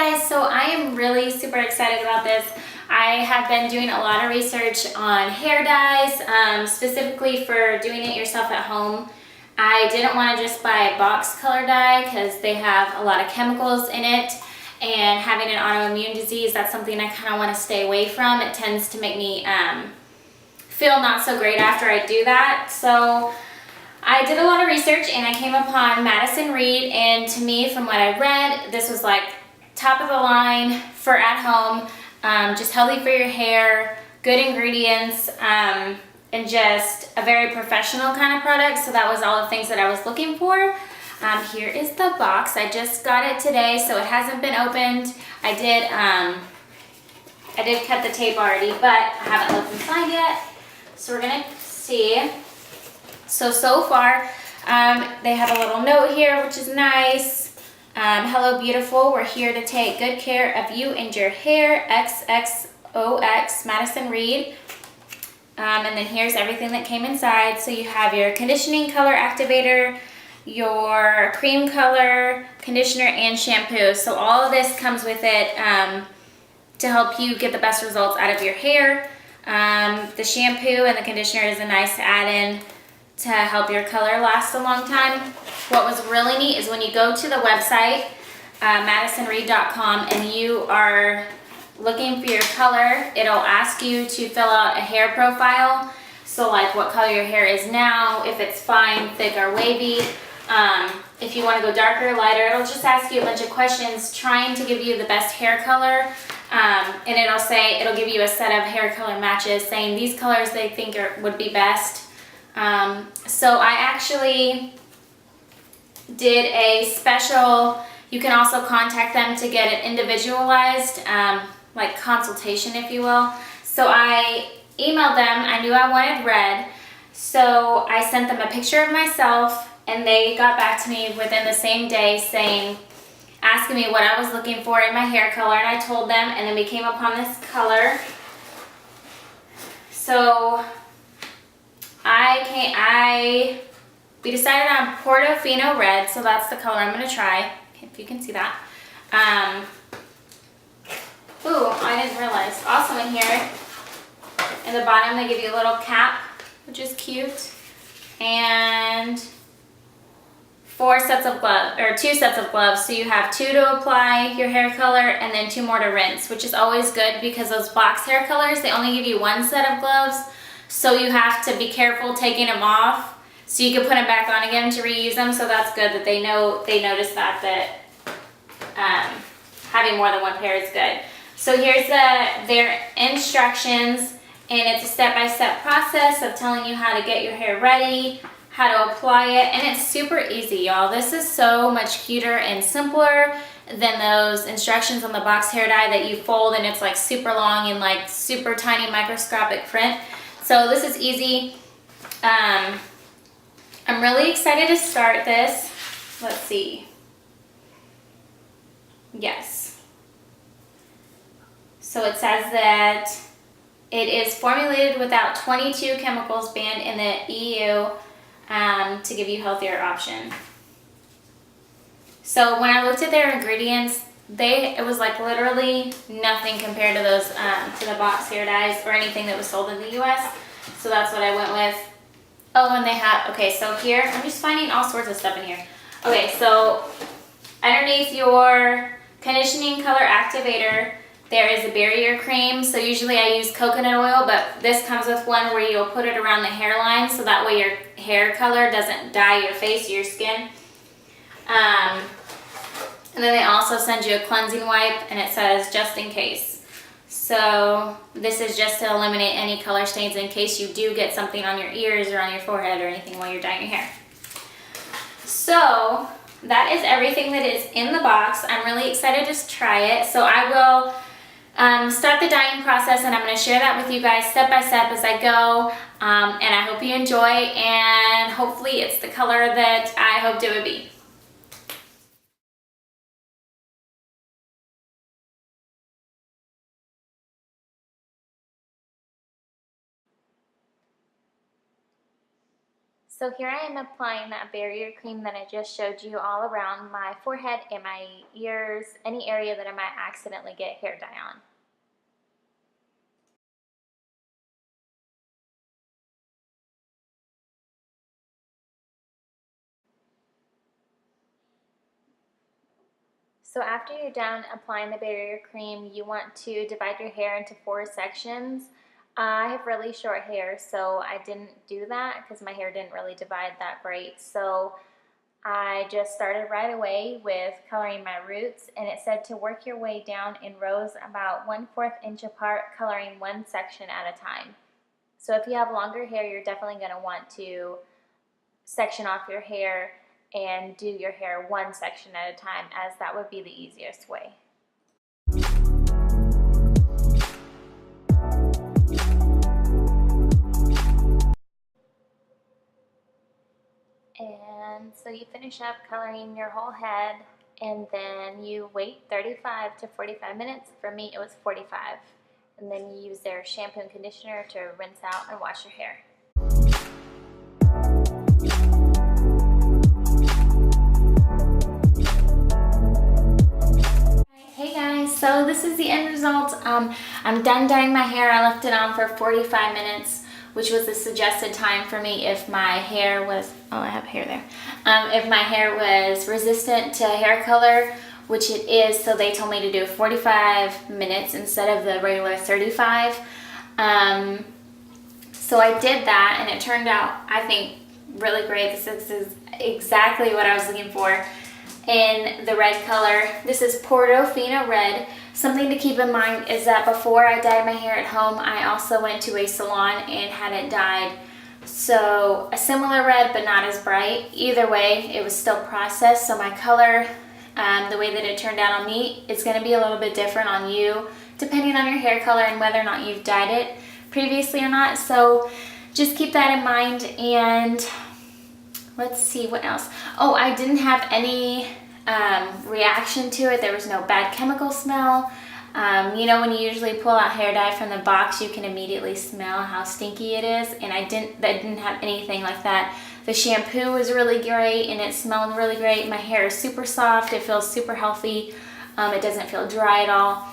guys, so I am really super excited about this. I have been doing a lot of research on hair dyes, specifically for doing it yourself at home. I didn't want to just buy a box color dye because they have a lot of chemicals in it, and having an autoimmune disease, that's something I kind of want to stay away from. It tends to make me feel not so great after I do that. So I did a lot of research and I came upon Madison Reed, and to me, from what I read, this was like top of the line for at home, just healthy for your hair, good ingredients, and just a very professional kind of product. So that was all the things that I was looking for. Here is the box. I just got it today, so it hasn't been opened. I did cut the tape already, but I haven't looked inside yet. So we're gonna see. So far, they have a little note here, which is nice. Hello, beautiful. We're here to take good care of you and your hair. XXOX, Madison Reed. And then here's everything that came inside. So you have your conditioning color activator, your cream color, conditioner, and shampoo. So all of this comes with it to help you get the best results out of your hair. The shampoo and the conditioner is a nice add-in to help your color last a long time. What was really neat is when you go to the website, madisonreed.com, and you are looking for your color, it'll ask you to fill out a hair profile. So like what color your hair is now, if it's fine, thick, or wavy. If you want to go darker or lighter, it'll just ask you a bunch of questions trying to give you the best hair color. And it'll give you a set of hair color matches saying these colors they think would be best. So I actually did a special, you can also contact them to get an individualized like consultation, if you will. So I emailed them. I knew I wanted red, so I sent them a picture of myself, and they got back to me within the same day asking me what I was looking for in my hair color, and I told them, and then we came upon this color. So we decided on Portofino Red, so that's the color I'm going to try, if you can see that. Ooh, I didn't realize. Also in here, in the bottom, they give you a little cap, which is cute, and 2 sets of gloves. So you have 2 to apply your hair color and then 2 more to rinse, which is always good because those box hair colors, they only give you 1 set of gloves. So you have to be careful taking them off so you can put them back on again to reuse them. So that's good that they notice that having more than 1 pair is good. So here's their instructions, and it's a step-by-step process of telling you how to get your hair ready, how to apply it, and it's super easy, y'all. This is so much cuter and simpler than those instructions on the box hair dye that you fold and it's like super long and like super tiny microscopic print. So this is easy. I'm really excited to start this. Let's see. Yes. So it says that it is formulated without 22 chemicals banned in the EU to give you healthier option. So when I looked at their ingredients, it was like literally nothing compared to those to the box hair dyes or anything that was sold in the US. So that's what I went with. Oh, and they have, okay, so here, I'm just finding all sorts of stuff in here. Okay, so underneath your conditioning color activator, there is a barrier cream. So usually I use coconut oil, but this comes with one where you'll put it around the hairline so that way your hair color doesn't dye your face or your skin. And then they also send you a cleansing wipe, and it says just in case. So this is just to eliminate any color stains in case you do get something on your ears or on your forehead or anything while you're dyeing your hair. So that is everything that is in the box. I'm really excited to try it. So I will start the dyeing process, and I'm going to share that with you guys step by step as I go, and I hope you enjoy, and hopefully it's the color that I hoped it would be. So here I am applying that barrier cream that I just showed you all around my forehead and my ears, any area that I might accidentally get hair dye on. So after you're done applying the barrier cream, you want to divide your hair into 4 sections. I have really short hair, so I didn't do that because my hair didn't really divide that great. So I just started right away with coloring my roots, and it said to work your way down in rows about 1/4 inch apart, coloring one section at a time. So if you have longer hair, you're definitely going to want to section off your hair and do your hair one section at a time, as that would be the easiest way. And so you finish up coloring your whole head, and then you wait 35 to 45 minutes. For me, it was 45. And then you use their shampoo and conditioner to rinse out and wash your hair. Hey guys, so this is the end result. I'm done dyeing my hair. I left it on for 45 minutes, which was the suggested time for me if my hair was, oh, I have hair there. If my hair was resistant to hair color, which it is, so they told me to do 45 minutes instead of the regular 35. So I did that, and it turned out, I think, really great. This is exactly what I was looking for in the red color. This is Portofino Red. Something to keep in mind is that before I dyed my hair at home, I also went to a salon and had it dyed. So a similar red, but not as bright. Either way, it was still processed, so my color, the way that it turned out on me, it's going to be a little bit different on you, depending on your hair color and whether or not you've dyed it previously or not. So just keep that in mind. And let's see what else. Oh, I didn't have any reaction to it. There was no bad chemical smell. You know, when you usually pull out hair dye from the box, you can immediately smell how stinky it is, and I didn't have anything like that. The shampoo was really great, and it smelled really great. My hair is super soft. It feels super healthy. It doesn't feel dry at all.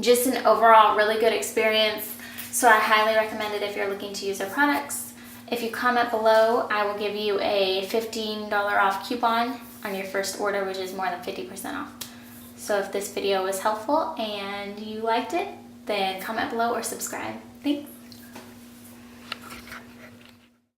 Just an overall really good experience. So I highly recommend it if you're looking to use their products. If you comment below, I will give you a $15 off coupon on your first order, which is more than 50% off. So if this video was helpful and you liked it, then comment below or subscribe. Thanks.